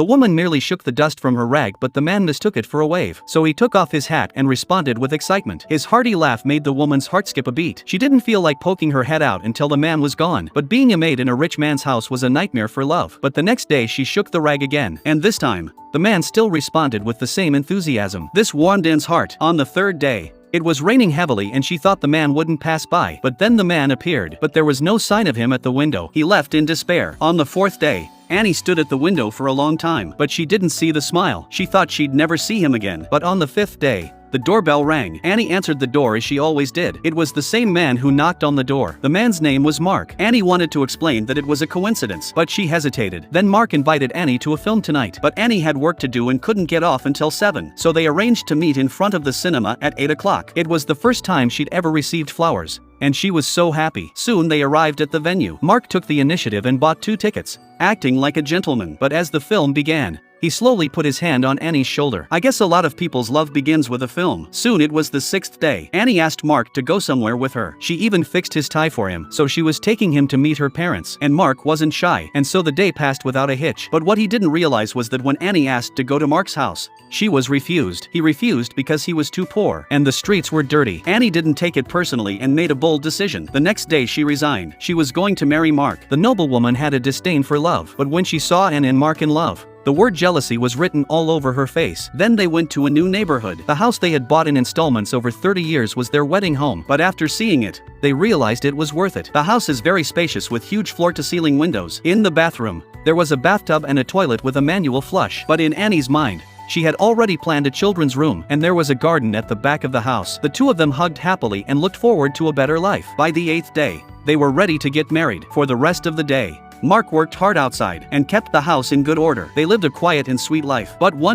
The woman merely shook the dust from her rag, but the man mistook it for a wave. So he took off his hat and responded with excitement. His hearty laugh made the woman's heart skip a beat. She didn't feel like poking her head out until the man was gone. But being a maid in a rich man's house was a nightmare for love. But the next day she shook the rag again. And this time, the man still responded with the same enthusiasm. This warmed Anne's heart. On the third day, it was raining heavily and she thought the man wouldn't pass by. But then the man appeared. But there was no sign of him at the window. He left in despair. On the fourth day, Annie stood at the window for a long time. But she didn't see the smile. She thought she'd never see him again. But on the fifth day, the doorbell rang. Annie answered the door as she always did. It was the same man who knocked on the door. The man's name was Mark. Annie wanted to explain that it was a coincidence, but she hesitated. Then Mark invited Annie to a film tonight. But Annie had work to do and couldn't get off until 7. So they arranged to meet in front of the cinema at 8 o'clock. It was the first time she'd ever received flowers, and she was so happy. Soon they arrived at the venue. Mark took the initiative and bought 2 tickets, acting like a gentleman. But as the film began, he slowly put his hand on Annie's shoulder. I guess a lot of people's love begins with a film. Soon it was the 6th day. Annie asked Mark to go somewhere with her. She even fixed his tie for him, so she was taking him to meet her parents. And Mark wasn't shy, and so the day passed without a hitch. But what he didn't realize was that when Annie asked to go to Mark's house, she was refused. He refused because he was too poor, and the streets were dirty. Annie didn't take it personally and made a bold decision. The next day she resigned. She was going to marry Mark. The noblewoman had a disdain for love, but when she saw Anne and Mark in love, the word jealousy was written all over her face. Then they went to a new neighborhood. The house they had bought in installments over 30 years was their wedding home. But after seeing it, they realized it was worth it. The house is very spacious with huge floor-to-ceiling windows. In the bathroom, there was a bathtub and a toilet with a manual flush. But in Annie's mind, she had already planned a children's room, and there was a garden at the back of the house. The two of them hugged happily and looked forward to a better life. By the 8th day, they were ready to get married. For the rest of the day, Mark worked hard outside and kept the house in good order. They lived a quiet and sweet life. But one